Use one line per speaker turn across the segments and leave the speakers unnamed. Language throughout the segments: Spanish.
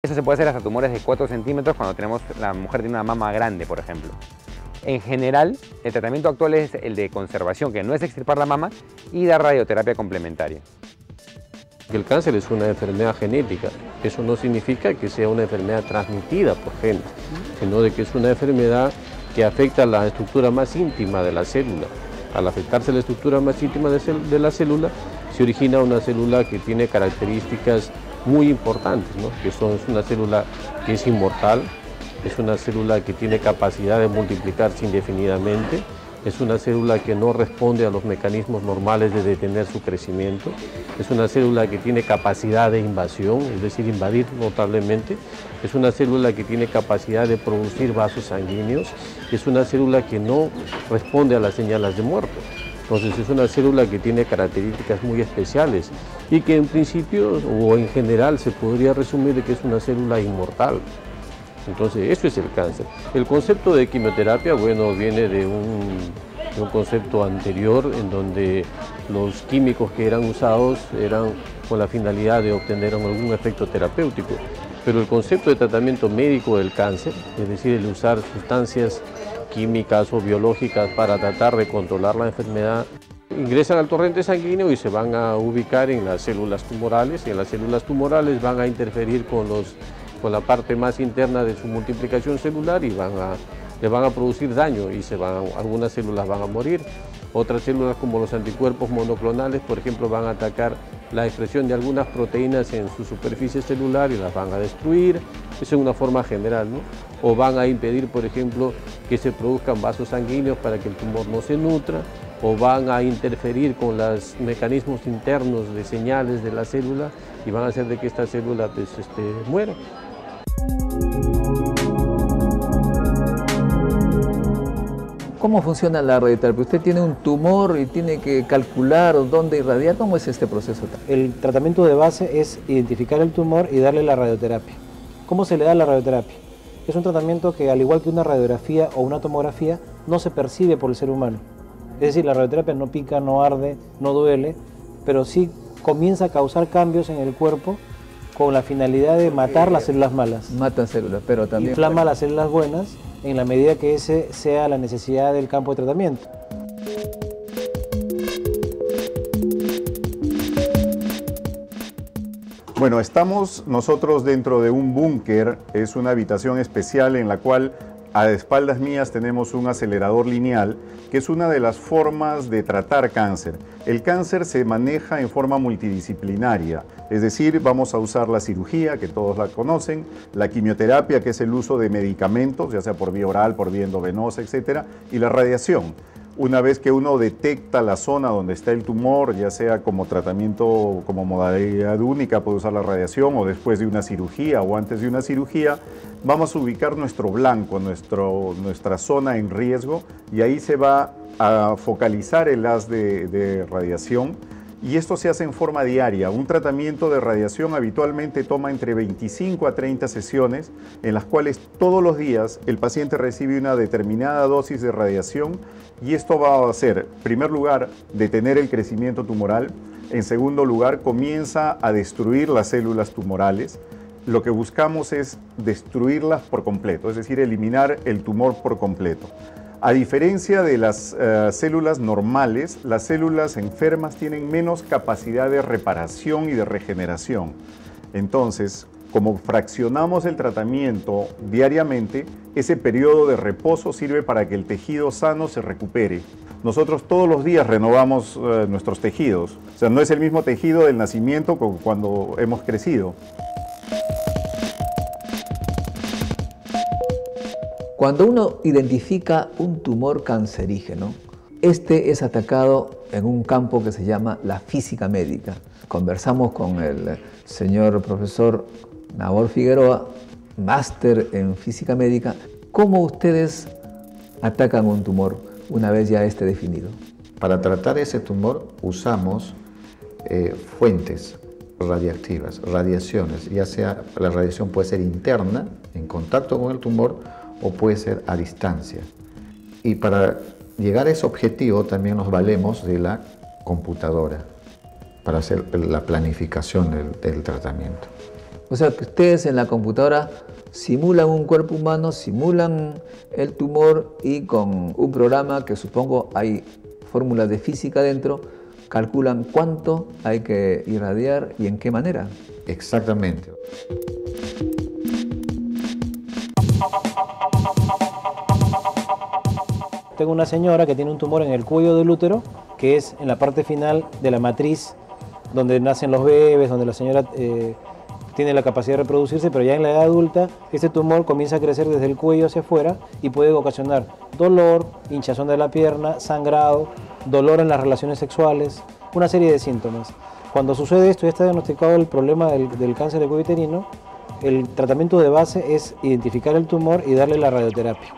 Eso se puede hacer hasta tumores de 4 centímetros cuando la mujer tiene una mama grande, por ejemplo. En general, el tratamiento actual es el de conservación, que no es extirpar la mama, y dar radioterapia complementaria.
El cáncer es una enfermedad genética. Eso no significa que sea una enfermedad transmitida por genes, sino de que es una enfermedad que afecta a la estructura más íntima de la célula. Al afectarse la estructura más íntima de la célula, se origina una célula que tiene características muy importantes, ¿no? Es una célula que es inmortal, es una célula que tiene capacidad de multiplicarse indefinidamente, es una célula que no responde a los mecanismos normales de detener su crecimiento, es una célula que tiene capacidad de invasión, es decir, invadir notablemente, es una célula que tiene capacidad de producir vasos sanguíneos, es una célula que no responde a las señales de muerte. Entonces es una célula que tiene características muy especiales y que en principio o en general se podría resumir de que es una célula inmortal. Entonces eso es el cáncer. El concepto de quimioterapia, bueno, viene de un concepto anterior en donde los químicos que eran usados eran con la finalidad de obtener algún efecto terapéutico. Pero el concepto de tratamiento médico del cáncer, es decir, el usar sustancias químicas o biológicas para tratar de controlar la enfermedad, ingresan al torrente sanguíneo y se van a ubicar en las células tumorales, y en las células tumorales van a interferir con la parte más interna de su multiplicación celular y le van a producir daño y algunas células van a morir. Otras células como los anticuerpos monoclonales, por ejemplo, van a atacar la expresión de algunas proteínas en su superficie celular y las van a destruir. Eso es una forma general, ¿no? O van a impedir, por ejemplo, que se produzcan vasos sanguíneos para que el tumor no se nutra, o van a interferir con los mecanismos internos de señales de la célula y van a hacer de que esta célula pues, muera.
¿Cómo funciona la radioterapia? Usted tiene un tumor y tiene que calcular dónde irradiar. ¿Cómo es este proceso?
El tratamiento de base es identificar el tumor y darle la radioterapia. ¿Cómo se le da la radioterapia? Es un tratamiento que, al igual que una radiografía o una tomografía, no se percibe por el ser humano. Es decir, la radioterapia no pica, no arde, no duele, pero sí comienza a causar cambios en el cuerpo con la finalidad de matar las células malas.
Mata células, pero también
inflama las células buenas en la medida que ese sea la necesidad del campo de tratamiento.
Bueno, estamos nosotros dentro de un búnker, es una habitación especial en la cual a espaldas mías tenemos un acelerador lineal, que es una de las formas de tratar cáncer. El cáncer se maneja en forma multidisciplinaria, es decir, vamos a usar la cirugía, que todos la conocen, la quimioterapia, que es el uso de medicamentos, ya sea por vía oral, por vía endovenosa, etc., y la radiación. Una vez que uno detecta la zona donde está el tumor, ya sea como tratamiento, como modalidad única, puede usar la radiación, o después de una cirugía o antes de una cirugía, vamos a ubicar nuestro blanco, nuestra zona en riesgo, y ahí se va a focalizar el haz de radiación, y esto se hace en forma diaria. Un tratamiento de radiación habitualmente toma entre 25 a 30 sesiones, en las cuales todos los días el paciente recibe una determinada dosis de radiación, y esto va a hacer, en primer lugar, detener el crecimiento tumoral. En segundo lugar, comienza a destruir las células tumorales. Lo que buscamos es destruirlas por completo, es decir, eliminar el tumor por completo. A diferencia de las células normales, las células enfermas tienen menos capacidad de reparación y de regeneración. Entonces, como fraccionamos el tratamiento diariamente, ese periodo de reposo sirve para que el tejido sano se recupere. Nosotros todos los días renovamos nuestros tejidos. O sea, no es el mismo tejido del nacimiento como cuando hemos crecido.
Cuando uno identifica un tumor cancerígeno, este es atacado en un campo que se llama la física médica. Conversamos con el señor profesor Nabor Figueroa, máster en física médica. ¿Cómo ustedes atacan un tumor una vez ya esté definido?
Para tratar ese tumor usamos fuentes radiactivas, radiaciones, ya sea la radiación puede ser interna, en contacto con el tumor, o puede ser a distancia. Y para llegar a ese objetivo también nos valemos de la computadora para hacer la planificación del tratamiento.
O sea que ustedes en la computadora simulan un cuerpo humano, simulan el tumor y con un programa que supongo hay fórmulas de física dentro, calculan cuánto hay que irradiar y en qué manera.
Exactamente.
Tengo una señora que tiene un tumor en el cuello del útero, que es en la parte final de la matriz, donde nacen los bebés, donde la señora tiene la capacidad de reproducirse, pero ya en la edad adulta, este tumor comienza a crecer desde el cuello hacia afuera y puede ocasionar dolor, hinchazón de la pierna, sangrado, dolor en las relaciones sexuales, una serie de síntomas. Cuando sucede esto, ya está diagnosticado el problema del cáncer de cuello uterino, el tratamiento de base es identificar el tumor y darle la radioterapia.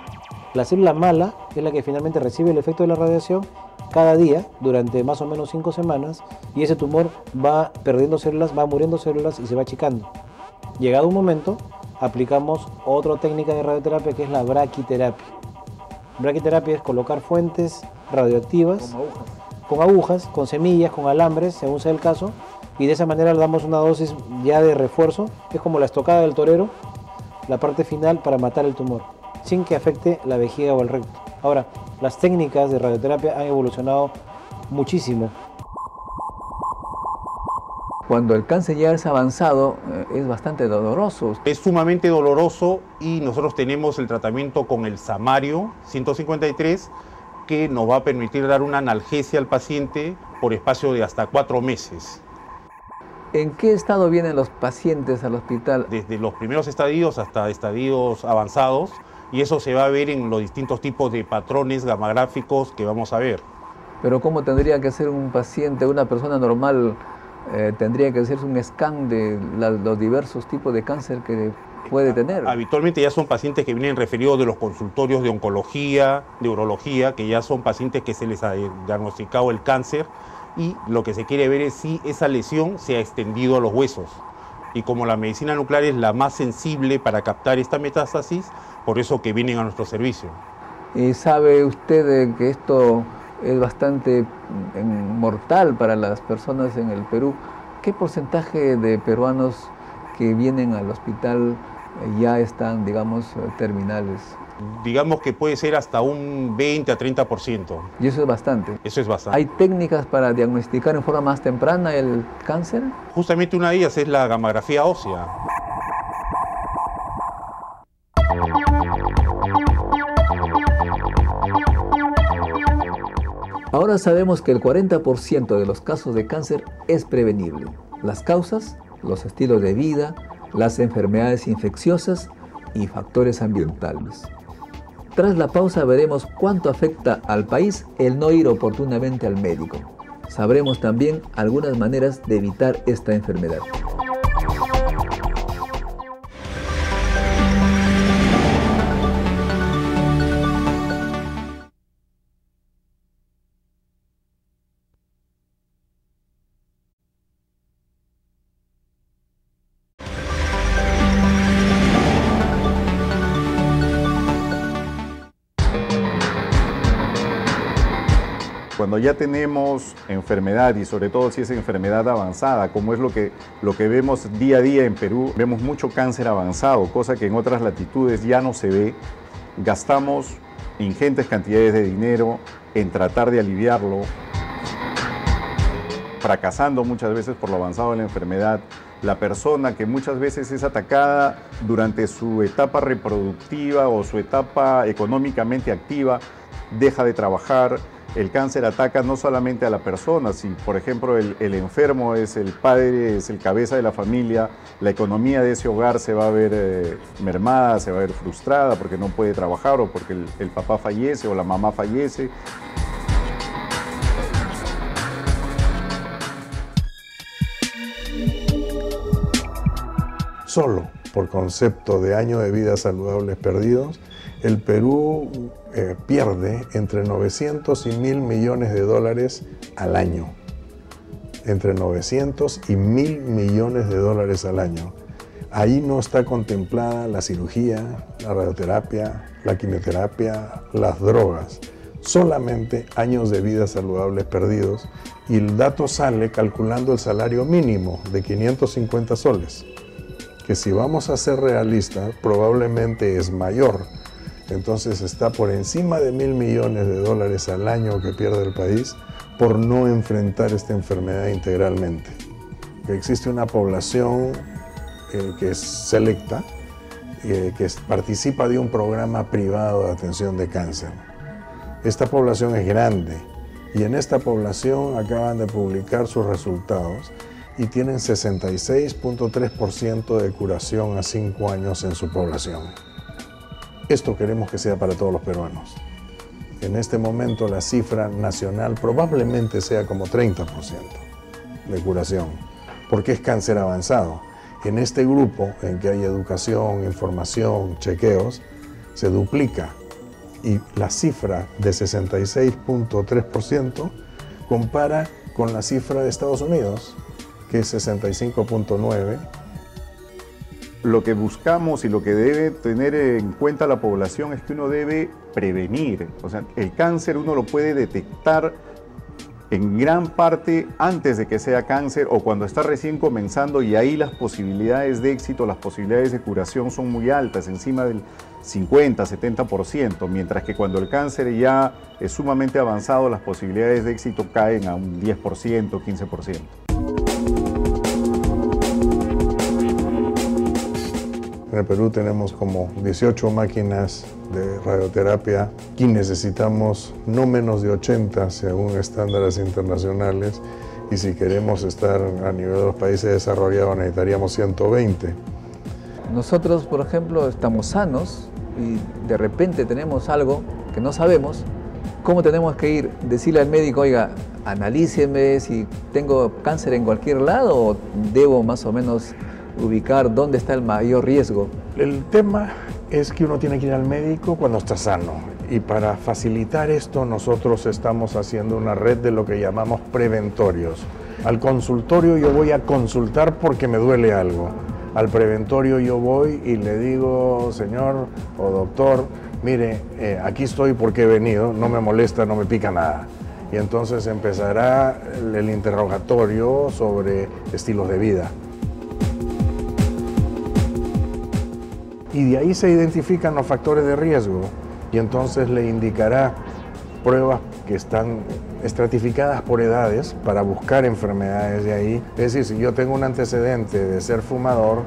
La célula mala es la que finalmente recibe el efecto de la radiación cada día durante más o menos 5 semanas y ese tumor va perdiendo células, va muriendo células y se va achicando. Llegado un momento, aplicamos otra técnica de radioterapia que es la braquiterapia. Braquiterapia es colocar fuentes radioactivas con agujas, con semillas, con alambres, según sea el caso, y de esa manera le damos una dosis ya de refuerzo, es como la estocada del torero, la parte final para matar el tumor, sin que afecte la vejiga o el recto. Ahora, las técnicas de radioterapia han evolucionado muchísimo.
Cuando el cáncer ya es avanzado, es bastante doloroso.
Es sumamente doloroso y nosotros tenemos el tratamiento con el Samario 153 que nos va a permitir dar una analgesia al paciente por espacio de hasta 4 meses.
¿En qué estado vienen los pacientes al hospital?
Desde los primeros estadios hasta estadios avanzados, y eso se va a ver en los distintos tipos de patrones gamagráficos que vamos a ver.
Pero ¿cómo tendría que ser un paciente, una persona normal? Tendría que hacerse un scan de los diversos tipos de cáncer que puede tener.
Habitualmente ya son pacientes que vienen referidos de los consultorios de oncología, de urología, que ya son pacientes que se les ha diagnosticado el cáncer, y lo que se quiere ver es si esa lesión se ha extendido a los huesos. Y como la medicina nuclear es la más sensible para captar esta metástasis, por eso que vienen a nuestro servicio.
¿Y sabe usted que esto es bastante mortal para las personas en el Perú? ¿Qué porcentaje de peruanos que vienen al hospital ya están, digamos, terminales?
Digamos que puede ser hasta un 20 a 30%.
Y eso es bastante.
Eso es bastante.
¿Hay técnicas para diagnosticar en forma más temprana el cáncer?
Justamente una de ellas es la gamografía ósea.
Ahora sabemos que el 40% de los casos de cáncer es prevenible. Las causas, los estilos de vida, las enfermedades infecciosas y factores ambientales. Tras la pausa veremos cuánto afecta al país el no ir oportunamente al médico. Sabremos también algunas maneras de evitar esta enfermedad.
Cuando ya tenemos enfermedad y sobre todo si es enfermedad avanzada, como es lo que vemos día a día en Perú, vemos mucho cáncer avanzado, cosa que en otras latitudes ya no se ve. Gastamos ingentes cantidades de dinero en tratar de aliviarlo, fracasando muchas veces por lo avanzado de la enfermedad. La persona que muchas veces es atacada durante su etapa reproductiva o su etapa económicamente activa, deja de trabajar. El cáncer ataca no solamente a la persona, si por ejemplo el enfermo es el padre, es el cabeza de la familia, la economía de ese hogar se va a ver mermada, se va a ver frustrada porque no puede trabajar o porque el papá fallece o la mamá fallece.
Solo por concepto de años de vida saludables perdidos, el Perú pierde entre 900 y 1.000 millones de dólares al año. Entre 900 y 1.000 millones de dólares al año. Ahí no está contemplada la cirugía, la radioterapia, la quimioterapia, las drogas. Solamente años de vida saludables perdidos, y el dato sale calculando el salario mínimo de 550 soles, que si vamos a ser realistas, probablemente es mayor. Entonces está por encima de $1.000 millones al año que pierde el país por no enfrentar esta enfermedad integralmente. Que existe una población que es selecta, que participa de un programa privado de atención de cáncer. Esta población es grande y en esta población acaban de publicar sus resultados y tienen 66.3% de curación a 5 años en su población. Esto queremos que sea para todos los peruanos. En este momento la cifra nacional probablemente sea como 30% de curación, porque es cáncer avanzado. En este grupo, en que hay educación, información, chequeos, se duplica y la cifra de 66.3% compara con la cifra de Estados Unidos, que es 65.9%.
Lo que buscamos y lo que debe tener en cuenta la población es que uno debe prevenir. O sea, el cáncer uno lo puede detectar en gran parte antes de que sea cáncer o cuando está recién comenzando, y ahí las posibilidades de éxito, las posibilidades de curación son muy altas, encima del 50-70%, mientras que cuando el cáncer ya es sumamente avanzado, las posibilidades de éxito caen a un 10%, 15%.
En el Perú tenemos como 18 máquinas de radioterapia y necesitamos no menos de 80 según estándares internacionales, y si queremos estar a nivel de los países desarrollados necesitaríamos 120.
Nosotros, por ejemplo, estamos sanos y de repente tenemos algo que no sabemos. ¿Cómo tenemos que ir? Decirle al médico, oiga, analíceme si tengo cáncer en cualquier lado, o debo más o menos ubicar dónde está el mayor riesgo.
El tema es que uno tiene que ir al médico cuando está sano, y para facilitar esto nosotros estamos haciendo una red de lo que llamamos preventorios. Al consultorio yo voy a consultar porque me duele algo. Al preventorio yo voy y le digo, señor o doctor, mire, aquí estoy porque he venido, no me molesta, no me pica nada. Y entonces empezará el interrogatorio sobre estilos de vida. Y de ahí se identifican los factores de riesgo y entonces le indicará pruebas que están estratificadas por edades para buscar enfermedades de ahí. Es decir, si yo tengo un antecedente de ser fumador,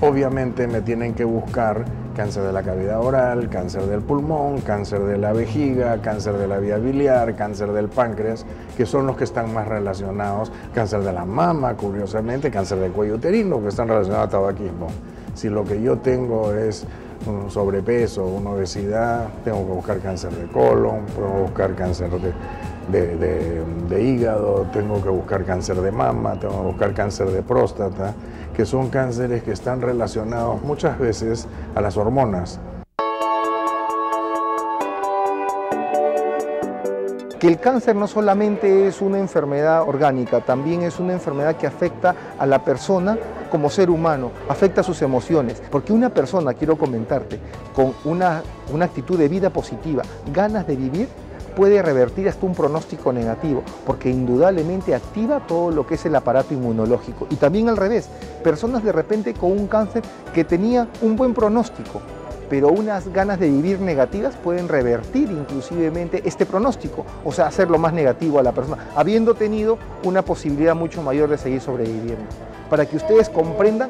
obviamente me tienen que buscar cáncer de la cavidad oral, cáncer del pulmón, cáncer de la vejiga, cáncer de la vía biliar, cáncer del páncreas, que son los que están más relacionados, cáncer de la mama, curiosamente, cáncer del cuello uterino, que están relacionados al tabaquismo. Si lo que yo tengo es un sobrepeso, una obesidad, tengo que buscar cáncer de colon, tengo que buscar cáncer de hígado, tengo que buscar cáncer de mama, tengo que buscar cáncer de próstata, que son cánceres que están relacionados muchas veces a las hormonas.
Que el cáncer no solamente es una enfermedad orgánica, también es una enfermedad que afecta a la persona como ser humano, afecta a sus emociones, porque una persona, quiero comentarte, con una actitud de vida positiva, ganas de vivir, puede revertir hasta un pronóstico negativo, porque indudablemente activa todo lo que es el aparato inmunológico. Y también al revés, personas de repente con un cáncer que tenía un buen pronóstico, pero unas ganas de vivir negativas pueden revertir inclusivemente este pronóstico, o sea, hacerlo más negativo a la persona, habiendo tenido una posibilidad mucho mayor de seguir sobreviviendo. Para que ustedes comprendan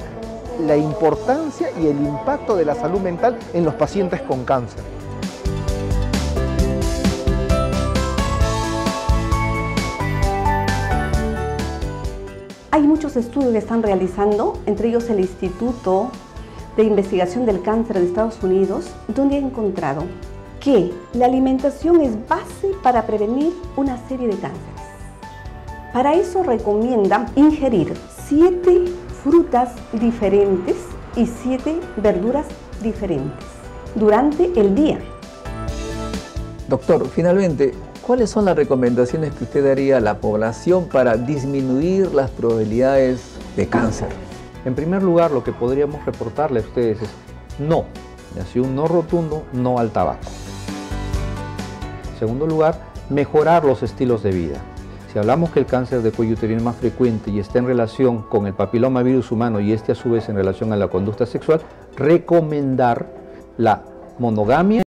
la importancia y el impacto de la salud mental en los pacientes con cáncer.
Hay muchos estudios que están realizando, entre ellos el Instituto de Investigación del Cáncer de Estados Unidos, donde ha encontrado que la alimentación es base para prevenir una serie de cánceres. Para eso recomiendan ingerir 7 frutas diferentes y 7 verduras diferentes durante el día.
Doctor, finalmente, ¿cuáles son las recomendaciones que usted daría a la población para disminuir las probabilidades de cáncer?
En primer lugar, lo que podríamos reportarle a ustedes es no, y así un no rotundo, no al tabaco. En segundo lugar, mejorar los estilos de vida. Si hablamos que el cáncer de cuello uterino es más frecuente y está en relación con el papilomavirus humano y este a su vez en relación a la conducta sexual, recomendar la monogamia